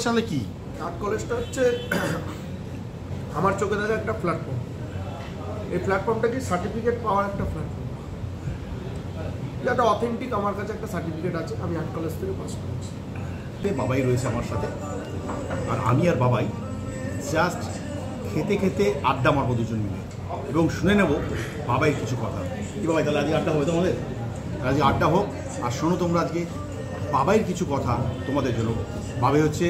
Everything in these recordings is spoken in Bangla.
তাহলে কি? আর্ট কলেজটা হচ্ছে আমার চোখে দেখা একটা প্ল্যাটফর্ম। এই প্ল্যাটফর্মটা কি সার্টিফিকেট পাওয়ার একটা প্ল্যাটফর্ম, যেটা অথেন্টিক। আমার কাছে একটা সার্টিফিকেট আছে, আমি আর্ট কলেজ থেকে পাস করেছি। বাবাই রয়েছে আমার সাথে, আর আমি আর বাবাই জাস্ট খেতে খেতে আড্ডা মারবো দুজন মিলে এবং শুনে নেব বাবাইয়ের কিছু কথা। কি বাবাই, তাহলে আজকে আড্ডা হবে তোমাদের? আজকে আড্ডা হোক। আর শোনো তোমরা আজকে বাবাইয়ের কিছু কথা তোমাদের জন্য। বাবাই হচ্ছে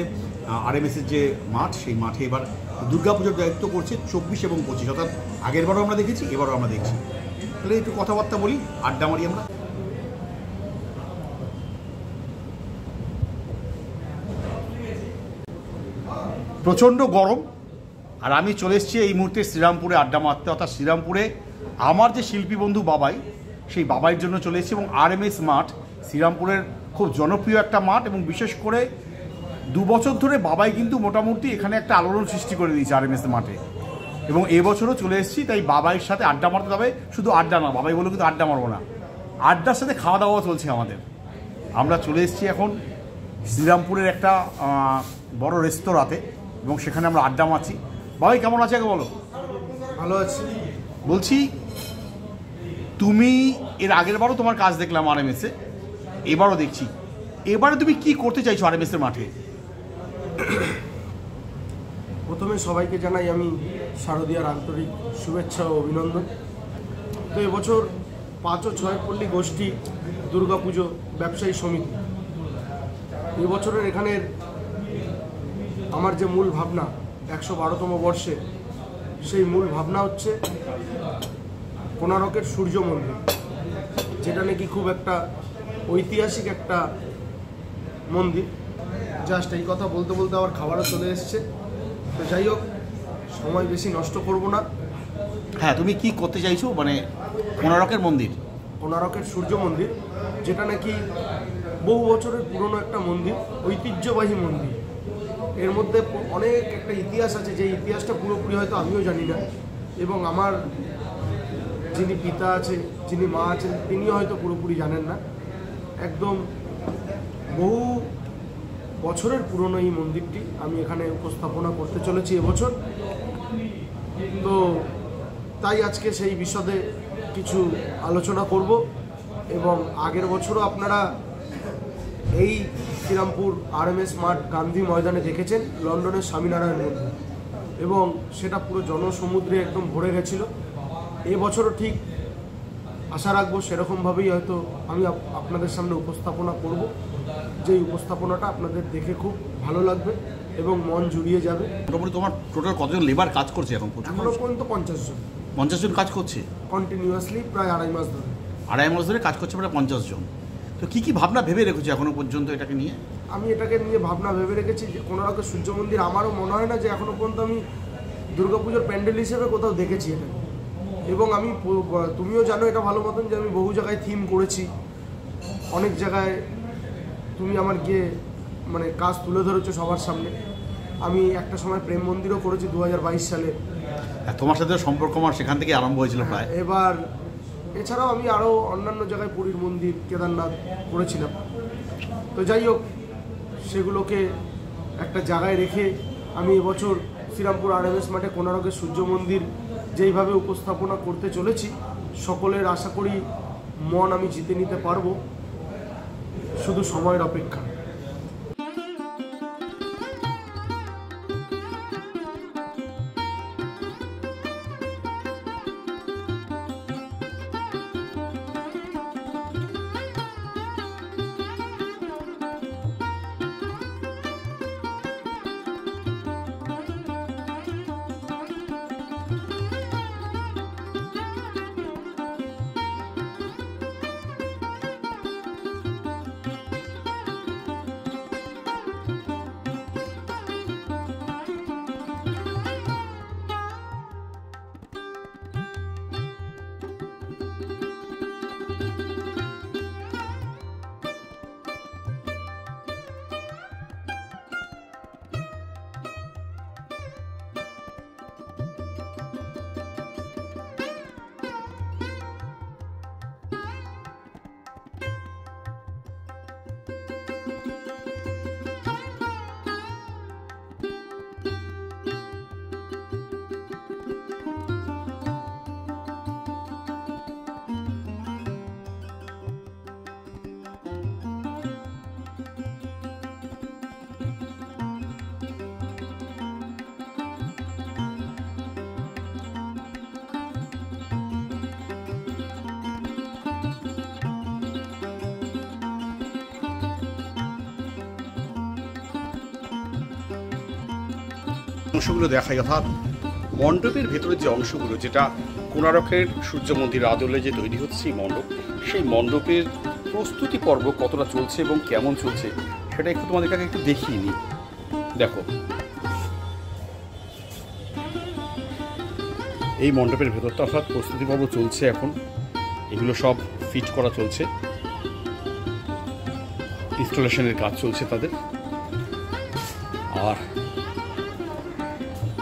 RMS-এর যে মাঠ, সেই মাঠে এবার দুর্গাপুজোর দায়িত্ব করছে 24 এবং 25, অর্থাৎ আগেরবারও আমরা দেখেছি, এবারও আমরা দেখছি। তাহলে একটু কথাবার্তা বলি, আড্ডা মারি আমরা। প্রচণ্ড গরম, আর আমি চলে এসেছি এই মুহূর্তে শ্রীরামপুরে আড্ডা মারতে। অর্থাৎ শ্রীরামপুরে আমার যে শিল্পী বন্ধু বাবাই, সেই বাবাইয়ের জন্য চলে এসেছি। এবং RMS মাঠ শ্রীরামপুরের খুব জনপ্রিয় একটা মাঠ, এবং বিশেষ করে 2 বছর ধরে বাবাই কিন্তু মোটামুটি এখানে একটা আলোড়ন সৃষ্টি করে দিয়েছে RMS মাঠে। এবং এবছরও চলে এসেছি, তাই বাবাইয়ের সাথে আড্ডা মারতে হবে। শুধু আড্ডা না, বাবাই বলে কিন্তু আড্ডা মারবো না, আড্ডার সাথে খাওয়া দাওয়া চলছে আমাদের। আমরা চলে এসেছি এখন শ্রীরামপুরের একটা বড় রেস্তোরাঁতে, এবং সেখানে আমরা আড্ডা মারছি। বাবাই কেমন আছে আগে বলো? ভালো আছি। বলছি, তুমি এর আগের বারও তোমার কাজ দেখলাম RMS-এ, এবারও দেখছি। এবারে তুমি কি করতে চাইছো RMS-এর মাঠে? প্রথমে সবাইকে জানাই আমি শারদীয়ার আন্তরিক শুভেচ্ছা ও অভিনন্দন। তো এবছর 5 ও 6 পল্লী গোষ্ঠী দুর্গাপুজো ব্যবসায়ী সমিতি, এবছরের এখানের আমার যে মূল ভাবনা 112তম বর্ষে, সেই মূল ভাবনা হচ্ছে কোণারকের সূর্য মন্দির, যেটা নাকি খুব একটা ঐতিহাসিক একটা মন্দির। জাস্ট এই কথা বলতে বলতে আবার খাবারও চলে এসছে। তো যাই হোক, সময় বেশি নষ্ট করব না। হ্যাঁ, তুমি কি করতে চাইছো? মানে কোণারকের মন্দির, কোণারকের সূর্য মন্দির, যেটা নাকি বহু বছরের পুরনো একটা মন্দির, ঐতিহ্যবাহী মন্দির। এর মধ্যে অনেক একটা ইতিহাস আছে, যে ইতিহাসটা পুরোপুরি হয়তো আমিও জানি না, এবং আমার যিনি পিতা আছে, যিনি মা আছেন, তিনিও হয়তো পুরোপুরি জানেন না। একদম বহু বছরের পুরনো এই মন্দিরটি আমি এখানে উপস্থাপনা করতে চলেছি এবছর। তো তাই আজকে সেই বিশদে কিছু আলোচনা করব। এবং আগের বছরও আপনারা এই শ্রীরামপুর RMS মাঠ গান্ধী ময়দানে দেখেছেন লন্ডনের স্বামীনারায়ণ মন্দির, এবং সেটা পুরো জনসমুদ্রে একদম ভরে গেছিল। এবছরও ঠিক আশা রাখবো সেরকমভাবেই হয়তো আমি আপনাদের সামনে উপস্থাপনা করব, যেই উপস্থাপনাটা আপনাদের দেখে খুব ভালো লাগবে এবং মন জুড়িয়ে যাবে। মোটামুটি তোমার টোটাল কতজন লেবার কাজ করছে এখন? এখনো পর্যন্ত 50 জন। 50 জন কাজ করছে কন্টিনিউয়াসলি, প্রায় 2.5 মাস ধরে। 2.5 মাস ধরে কাজ করছে, প্রায় 50 জন। তো কী কী ভাবনা ভেবে রেখেছো এখনো পর্যন্ত এটাকে নিয়ে? আমি এটাকে নিয়ে ভাবনা ভেবে রেখেছি যে কোণারকের সূর্য মন্দির, আমারও মনে হয় না যে এখনো পর্যন্ত আমি দুর্গাপুজোর প্যান্ডেল হিসেবে কোথাও দেখেছি এটা। এবং আমি, তুমিও জানো এটা ভালো মতন, যে আমি বহু জায়গায় থিম করেছি, অনেক জায়গায় তুমি আমার গিয়ে মানে কাজ তুলে ধরেছো সবার সামনে। আমি একটা সময় প্রেম মন্দিরও করেছি 2022 সালে। তোমার সাথে সম্পর্ক আমার সেখান থেকে আরম্ভ হয়েছিল প্রায়। এবার এছাড়াও আমি আরও অন্যান্য জায়গায় পুরীর মন্দির, কেদারনাথ করেছিলাম। তো যাই হোক, সেগুলোকে একটা জায়গায় রেখে আমি এবছর শ্রীরামপুর RMS মাঠে কোণারকের সূর্য মন্দির যেইভাবে উপস্থাপনা করতে চলেছি, সকলের আশা করি মন আমি জিতে নিতে পারবো, শুধু সময়ের অপেক্ষা। অংশগুলো দেখাই, অর্থাৎ মণ্ডপের ভেতরে যে অংশগুলো, যেটা কোণারকের সূর্য মন্দির আদলে যে তৈরি হচ্ছে সেই মণ্ডপ, সেই মণ্ডপের প্রস্তুতি পর্ব কতটা চলছে এবং কেমন চলছে সেটা একটু তোমাদের কাছে একটু দেখিয়ে নিই। দেখো, এই মণ্ডপের ভেতরটা অর্থাৎ প্রস্তুতি পর্ব চলছে এখন। এগুলো সব ফিট করা চলছে, ইনস্টলেশনের কাজ চলছে তাদের। আর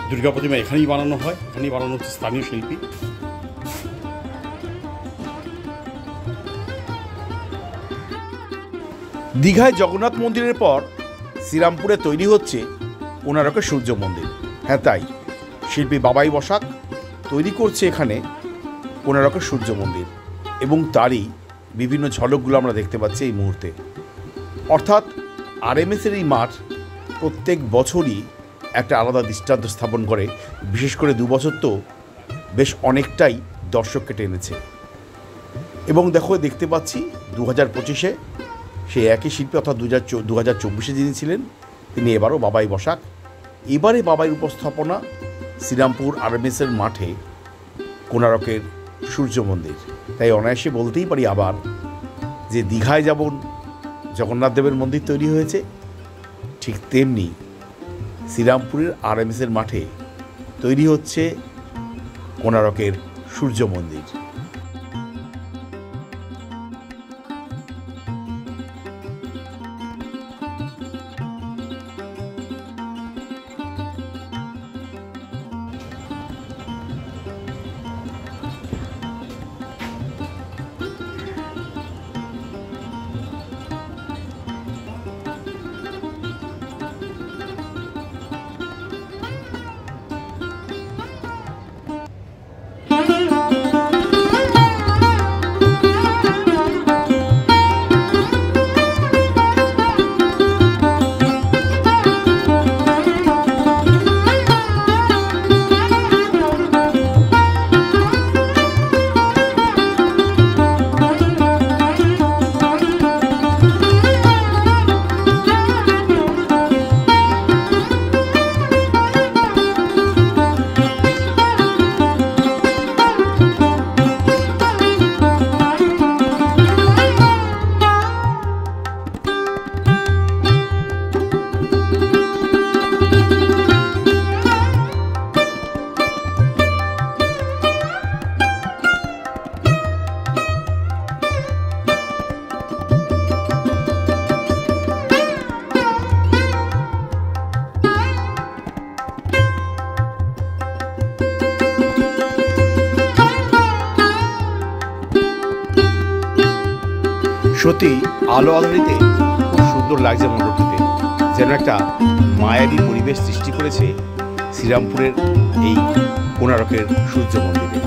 দুর্গা প্রতিমা এখানেই বানানো হয়, এখানেই বানানো হচ্ছে স্থানীয় শিল্পী। দীঘায় জগন্নাথ মন্দিরের পর শ্রীরামপুরে তৈরি হচ্ছে কোণারকের সূর্য মন্দির। হ্যাঁ তাই, শিল্পী বাবাই বসাক তৈরি করছে এখানে কোণারকের সূর্য মন্দির, এবং তারই বিভিন্ন ঝলকগুলো আমরা দেখতে পাচ্ছি এই মুহূর্তে। অর্থাৎ আরএমএসের এই মাঠ প্রত্যেক বছরই একটা আলাদা দৃষ্টান্ত স্থাপন করে। বিশেষ করে 2 বছর তো বেশ অনেকটাই দর্শককে টেনেছে। এবং দেখতে পাচ্ছি 2025-এ সেই একই শিল্পী, অর্থাৎ 2024-এ যিনি ছিলেন তিনি এবারও বাবাই বসাক। এবারে বাবাইয়ের উপস্থাপনা শ্রীরামপুর আরএমএসের মাঠে কোণারকের সূর্য মন্দির। তাই অনায়াসে বলতেই পারি আবার যে দীঘায় যেমন জগন্নাথ দেবের মন্দির তৈরি হয়েছে, ঠিক তেমনি শ্রীরামপুরের আরএমএসের মাঠে তৈরি হচ্ছে কোণারকের সূর্য মন্দির। সত্যি আলো আলোরিতে খুব সুন্দর লাগছে মণ্ডপটিতে, যেন একটা মায়াবী পরিবেশ সৃষ্টি করেছে শ্রীরামপুরের এই কোণারকের সূর্য মন্দিরে।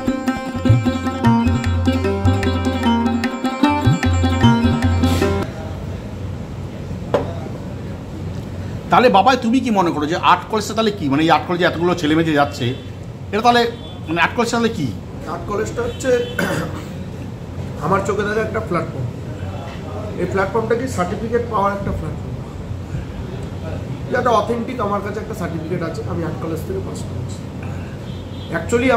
তাহলে বাবাই তুমি কি মনে করো যে আর্ট কলেজটা তাহলে কি, মানে এই আর্ট কলেজে এতগুলো ছেলে মেয়ে যাচ্ছে, এটা তাহলে মানে আর্ট কলেজটা তাহলে কি? আর্ট কলেজটা হচ্ছে আমার চোখে দেখা একটা প্ল্যাটফর্ম। এই প্ল্যাটফর্মটা কি সার্টিফিকেট পাওয়ার একটা প্ল্যাটফর্ম, যেটা অথেন্টিক। আমার কাছে একটা সার্টিফিকেট আছে, আমি আর্ট কলেজ থেকে পাস করেছি। অ্যাকচুয়ালি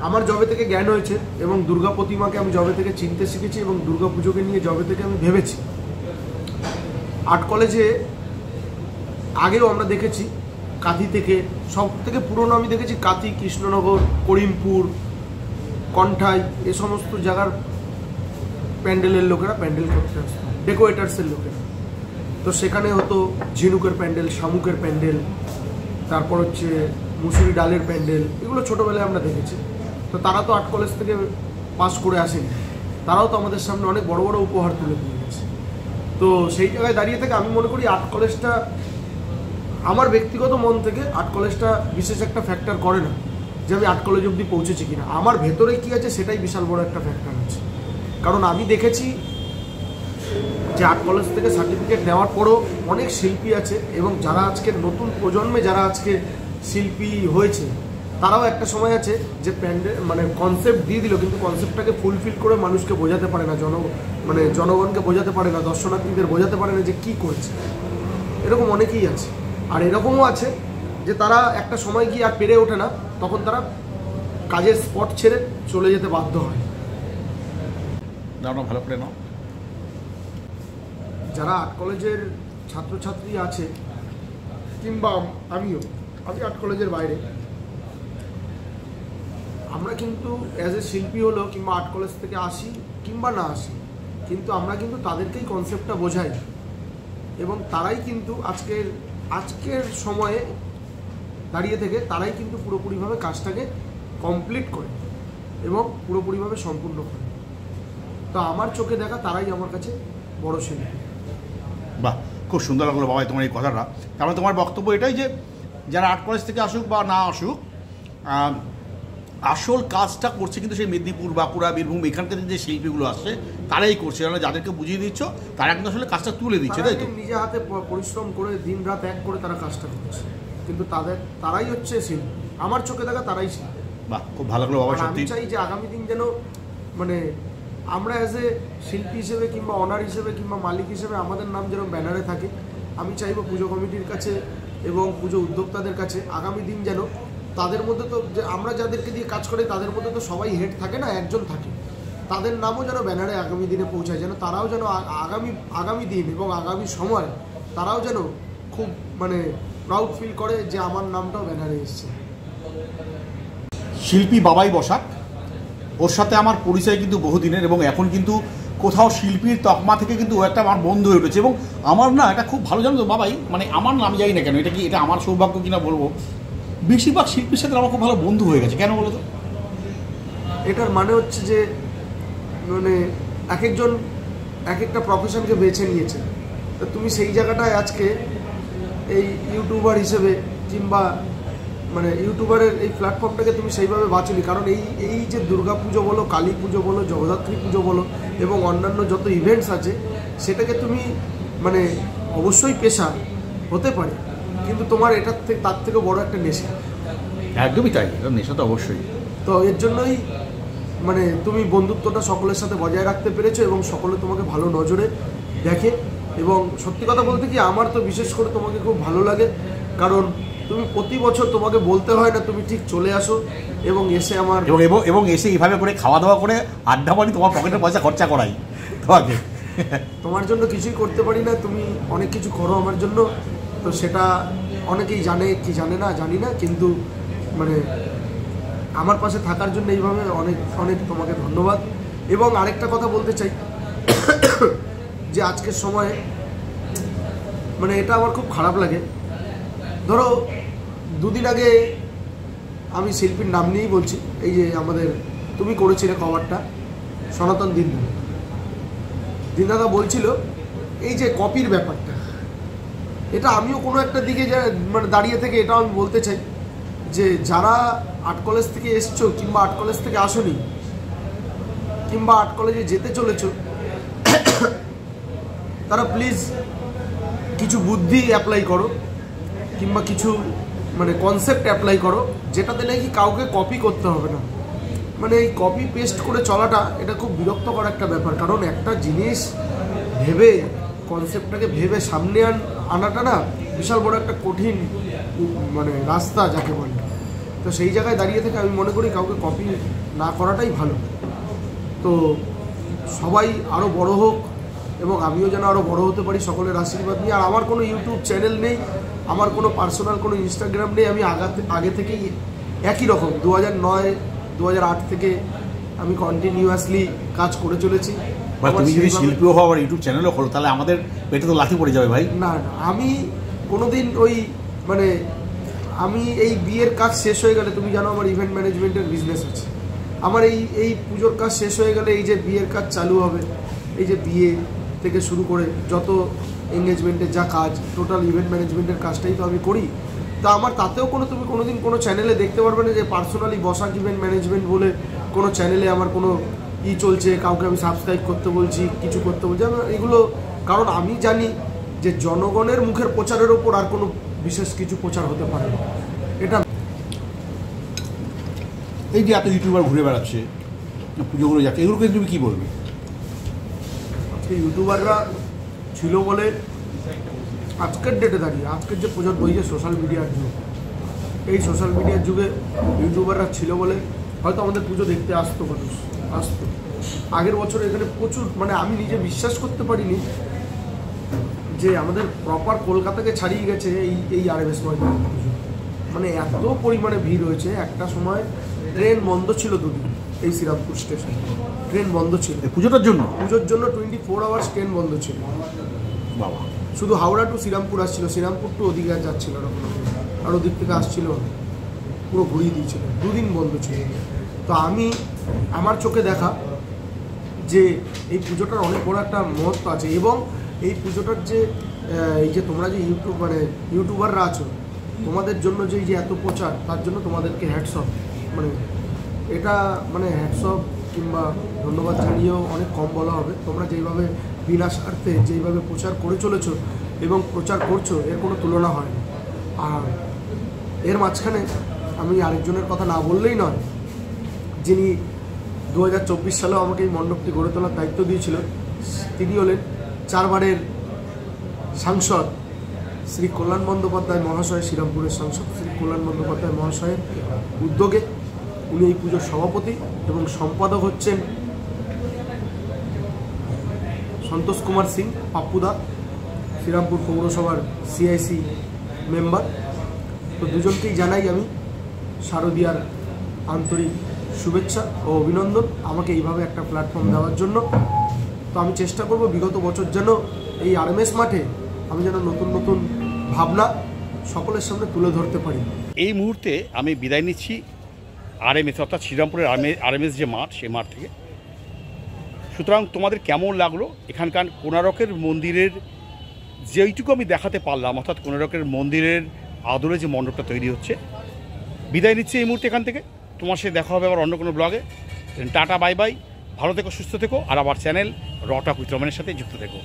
আমার জবে থেকে জ্ঞান হয়েছে এবং দুর্গা প্রতিমাকে আমি জবে থেকে চিনতে শিখেছি এবং দুর্গা পুজোকে নিয়ে জবে থেকে আমি ভেবেছি। আর্ট কলেজে আগেও আমরা দেখেছি কাঁথি থেকে, সব থেকে পুরনো আমি দেখেছি কাঁথি, কৃষ্ণনগর, করিমপুর, কণ্ঠাই, এ সমস্ত জায়গার প্যান্ডেলের লোকেরা প্যান্ডেল করতে আসতো, ডেকোরেটার্সের লোকেরা। তো সেখানে হতো ঝিনুকের প্যান্ডেল, শামুকের প্যান্ডেল, তারপর হচ্ছে মুসুরি ডালের প্যান্ডেল, এগুলো ছোটোবেলায় আমরা দেখেছি। তো তারা তো আর্ট কলেজ থেকে পাস করে আসেনি, তারাও তো আমাদের সামনে অনেক বড় বড় উপহার তুলে দিয়ে গেছে। তো সেই জায়গায় দাঁড়িয়ে থেকে আমি মনে করি আর্ট কলেজটা, আমার ব্যক্তিগত মন থেকে আর্ট কলেজটা বিশেষ একটা ফ্যাক্টর করে না যে আমি আর্ট কলেজ অবধি পৌঁছেছি কিনা। আমার ভেতরে কী আছে সেটাই বিশাল বড় একটা ফ্যাক্টর আছে। কারণ আমি দেখেছি যে আর্ট কলেজ থেকে সার্টিফিকেট নেওয়ার পরও অনেক শিল্পী আছে, এবং যারা আজকে নতুন প্রজন্মে যারা আজকে শিল্পী হয়েছে, তারাও একটা সময় আছে যে প্যান্ডেল মানে কনসেপ্ট দিয়ে দিল, কিন্তু কনসেপ্টটাকে ফুলফিল করে মানুষকে বোঝাতে পারে না, জনগণকে বোঝাতে পারে না, দর্শনার্থীদের বোঝাতে পারে না যে কী করছে। এরকম অনেকেই আছে। আর এরকমও আছে যে তারা একটা সময় গিয়ে আর পেরে ওঠে না, তখন তারা কাজের স্পট ছেড়ে চলে যেতে বাধ্য হয়। ভালো করে নাও। যারা আর্ট কলেজের ছাত্রছাত্রী আছে, কিংবা আমি আর্ট কলেজের বাইরে, আমরা কিন্তু অ্যাজ এ শিল্পী হলো কিংবা আর্ট কলেজ থেকে আসি কিংবা না আসি, কিন্তু আমরা কিন্তু তাদেরকেই কনসেপ্টটা বোঝাই, এবং তারাই কিন্তু আজকের সময়ে দাঁড়িয়ে থেকে তারাই কিন্তু পুরোপুরিভাবে কাজটাকে কমপ্লিট করে এবং পুরোপুরিভাবে সম্পূর্ণ করে। তো আমার চোখে দেখা তারাই আমার কাছে বড় শিল্পী। বাহ, খুব সুন্দর লাগলো বাবাই তোমার এই কথাটা। কারণ তোমার বক্তব্য এটাই যে যারা আর্ট কলেজ থেকে আসুক বা না আসুক, আসল কাজটা করছে কিন্তু সেই মেদিনীপুর, বাঁকুড়া, বীরভূম এখান থেকে যে শিল্পীগুলো আসছে তারাই করছে। কারণ যাদেরকে বুঝিয়ে দিচ্ছ তারা কিন্তু আসলে কাজটা তুলে দিচ্ছে, তাই তো? নিজে হাতে পরিশ্রম করে দিন রাত এক করে তারা কাজটা করছে, কিন্তু তারাই হচ্ছে শিল্পী। আমার চোখে দেখা তারাই শিল্পী। বাহ, খুব ভালো লাগলো বাবা। সত্যি আমি চাই যে আগামী দিন যেন মানে আমরা অ্যাজ এ শিল্পী হিসেবে কিংবা অনার হিসেবে কিংবা মালিক হিসেবে আমাদের নাম যেন ব্যানারে থাকে। আমি চাইবো পুজো কমিটির কাছে এবং পুজো উদ্যোক্তাদের কাছে আগামী দিন যেন তাদের মধ্যে তো যে আমরা যাদেরকে দিয়ে কাজ করি তাদের মধ্যে তো সবাই হেড থাকে না, একজন থাকে, তাদের নামও যেন ব্যানারে আগামী দিনে পৌঁছায়, যেন তারাও যেন আগামী দিন এবং আগামী সময় তারাও যেন খুব মানে প্রাউড ফিল করে যে আমার নামটাও ব্যানারে এসছে। শিল্পী বাবাই বসাক, ওর সাথে আমার পরিচয় কিন্তু বহুদিনের, এবং এখন কিন্তু কোথাও শিল্পীর তকমা থেকে কিন্তু ও একটা আমার বন্ধু হয়ে উঠেছে। এবং আমার না এটা খুব ভালো জানো তো বাবাই, মানে আমার নাম জানি না কেন, এটা আমার সৌভাগ্য কিনা বলবো, বেশিরভাগ শিল্পীর সাথে আমার খুব ভালো বন্ধু হয়ে গেছে। কেন বলো তো? এটার মানে হচ্ছে যে মানে এক একজন এক একটা প্রফেশনকে বেছে নিয়েছে, তো তুমি সেই জায়গাটায় আজকে এই ইউটিউবার হিসেবে কিংবা মানে ইউটিউবারের এই প্ল্যাটফর্মটাকে তুমি সেইভাবে বাঁচনি। কারণ এই যে দুর্গা পুজো বলো, কালী পুজো বলো, জগদ্ধাত্রী পুজো বলো এবং অন্যান্য যত ইভেন্টস আছে, সেটাকে তুমি মানে অবশ্যই পেশা হতে পারে, কিন্তু তোমার তার থেকে বড় একটা নেশা। একদমই তাই, নেশা তো অবশ্যই। তো এর জন্যই মানে তুমি বন্ধুত্বটা সকলের সাথে বজায় রাখতে পেরেছো এবং সকলে তোমাকে ভালো নজরে দেখে। এবং সত্যি কথা বলতে কি, আমার তো বিশেষ করে তোমাকে খুব ভালো লাগে, কারণ তুমি প্রতি বছর তোমাকে বলতে হয় না, তুমি ঠিক চলে আসো এবং এসে আমার এবং এসে এইভাবে করে খাওয়া দাওয়া করে আড্ডা মারি, তোমার পকেটের পয়সা খরচা করাই তোমাকে। তোমার জন্য কিছুই করতে পারি না, তুমি অনেক কিছু করো আমার জন্য। তো সেটা অনেকেই জানে কি জানে না জানি না, কিন্তু মানে আমার পাশে থাকার জন্য এইভাবে অনেক অনেক তোমাকে ধন্যবাদ। এবং আরেকটা কথা বলতে চাই যে আজকের সময়ে মানে এটা আমার খুব খারাপ লাগে। ধরো দুদিন আগে, আমি শিল্পীর নাম নিয়েই বলছি, এই যে আমাদের তুমি করেছিলে কভারটা, সনাতন দিনদাদা বলছিল এই যে কপির ব্যাপারটা, এটা আমিও কোনো একটা দিকে মানে দাঁড়িয়ে থেকে এটাও আমি বলতে চাই যে যারা আর্ট কলেজ থেকে এসছো কিংবা আর্ট কলেজ থেকে আসোনি কিংবা আর্ট কলেজে যেতে চলেছো, তারা প্লিজ কিছু বুদ্ধি অ্যাপ্লাই করো কিংবা কিছু মানে কনসেপ্ট অ্যাপ্লাই করো, যেটাতে নাকি কাউকে কপি করতে হবে না। মানে এই কপি পেস্ট করে চলাটা এটা খুব বিরক্তকর একটা ব্যাপার। কারণ একটা জিনিস ভেবে, কনসেপ্টটাকে ভেবে সামনে আনাটা না বিশাল বড় একটা কঠিন মানে রাস্তা যাকে বলে। তো সেই জায়গায় দাঁড়িয়ে থেকে আমি মনে করি কাউকে কপি না করাটাই ভালো। তো সবাই আরও বড় হোক এবং আমিও যেন আরও বড় হতে পারি সকলের আশীর্বাদ নিয়ে। আর আমার কোনো ইউটিউব চ্যানেল নেই, আমার কোনো পার্সোনাল কোনো ইনস্টাগ্রাম নেই। আমি আগে থেকেই একই রকম 2009-2008 থেকে আমি কন্টিনিউয়াসলি কাজ করে চলেছি। তুমি যদি শিল্পীও হও আর ইউটিউব চ্যানেলও খোলো, তাহলে আমাদের পেটে তো লাথি পড়ে যাবে ভাই। না, আমি কোনোদিন ওই মানে আমি এই বিয়ের কাজ শেষ হয়ে গেলে, তুমি জানো আমার ইভেন্ট ম্যানেজমেন্টের বিজনেস আছে, আমার এই পুজোর কাজ শেষ হয়ে গেলে এই যে বিয়ের কাজ চালু হবে, এই যে বিয়ে থেকে শুরু করে যত এঙ্গেজমেন্টের যা কাজ, টোটাল ইভেন্ট ম্যানেজমেন্টের কাজটাই তো আমি করি। তা আমার তাতেও তুমি কোনোদিন কোনো চ্যানেলে দেখতে পারবে না যে পার্সোনালি বসাক ইভেন্ট ম্যানেজমেন্ট বলে কোনো চ্যানেলে আমার কোনো চলছে, কাউকে আমি সাবস্ক্রাইব করতে বলছি, কিছু করতে বলছি। এগুলো কারণ আমি জানি যে জনগণের মুখের প্রচারের ওপর আর কোনো বিশেষ কিছু প্রচার হতে পারে না। এটা এই যে এত ইউটিউবার ঘুরে বেড়াচ্ছে, পুজোগুলো যাচ্ছে, এগুলোকে তুমি কী বলবে? আজকে ইউটিউবাররা ছিল বলে আজকের ডেটে দাঁড়িয়ে, আজকের যে প্রচার বই যে সোশ্যাল মিডিয়ার যুগ, এই সোশ্যাল মিডিয়ার যুগে ইউটিউবাররা ছিল বলে হয়তো আমাদের পুজো দেখতে আসতো মানুষ, আসতো। আগের বছর এখানে প্রচুর, মানে আমি নিজে বিশ্বাস করতে পারিনি যে আমাদের প্রপার কলকাতাকে ছাড়িয়ে গেছে এই আরএমএস ময়দানের পুজো। মানে এত পরিমাণে ভিড় হয়েছে, একটা সময় ট্রেন বন্ধ ছিল দুদিন এই শ্রীরামপুর স্টেশন, ট্রেন বন্ধ ছিল পুজোর জন্য 24 আওয়ার্স ট্রেন বন্ধ ছিল। বাবা, শুধু হাওড়া টু শ্রীরামপুর আসছিল, শ্রীরামপুর টু ওদিকে আর যাচ্ছিল না কোনো, আর ওদিক থেকে আসছিল পুরো ঘুরিয়ে দিয়েছিল, দুদিন বন্ধ ছিল। তো আমি আমার চোখে দেখা যে এই পুজোটার অনেক বড় একটা মহত্ব আছে, এবং এই পুজোটার যে এই যে তোমরা যে ইউটিউবাররা আছো, তোমাদের জন্য যে এই যে এত প্রচার, তার জন্য তোমাদেরকে হ্যাটস অফ। মানে এটা মানে হ্যাটস অফ কিংবা ধন্যবাদ জানিয়েও অনেক কম বলা হবে। তোমরা যেইভাবে বিনা স্বার্থে যেইভাবে প্রচার করে চলেছো এবং প্রচার করছো, এর কোনো তুলনা হয় না। আর এর মাঝখানে আমি আরেকজনের কথা না বললেই নয়, যিনি 2024 সালেও আমাকে এই মণ্ডপটি গড়ে তোলার দায়িত্ব দিয়েছিল। তিনি হলেন 4 বারের সাংসদ শ্রী কল্যাণ বন্দ্যোপাধ্যায় মহাশয়, শ্রীরামপুরের সাংসদ শ্রী কল্যাণ বন্দ্যোপাধ্যায় মহাশয়ের উদ্যোগে উনি এই পুজোর সভাপতি এবং সম্পাদক হচ্ছেন সন্তোষ কুমার সিং পাপ্পুদা, শ্রীরামপুর পৌরসভার সিআইসি মেম্বার। তো দুজনকেই জানাই আমি শারদীয়ার আন্তরিক শুভেচ্ছা ও অভিনন্দন আমাকে এইভাবে একটা প্ল্যাটফর্ম দেওয়ার জন্য। তো আমি চেষ্টা করব বিগত বছর যেন এই আরএমএস মাঠে আমি যেন নতুন নতুন ভাবনা সকলের সামনে তুলে ধরতে পারি। এই মুহূর্তে আমি বিদায় নিচ্ছি আরএমএস, অর্থাৎ শ্রীরামপুরের আরএমএস যে মাঠ, সেই মাঠ থেকে। সুতরাং তোমাদের কেমন লাগলো এখানকার কোণারকের মন্দিরের যেইটুকু আমি দেখাতে পারলাম, অর্থাৎ কোণারকের মন্দিরের আদলে যে মণ্ডপটা তৈরি হচ্ছে। বিদায় নিচ্ছি এই মুহূর্তে এখান থেকে। তোমার সাথে দেখা হবে আবার অন্য কোনো ব্লগে। টাটা, বাই বাই, ভালো থেকো, সুস্থ থেকো, আর আবার চ্যানেল র টক উইথ রমেনের সাথে যুক্ত থেকো।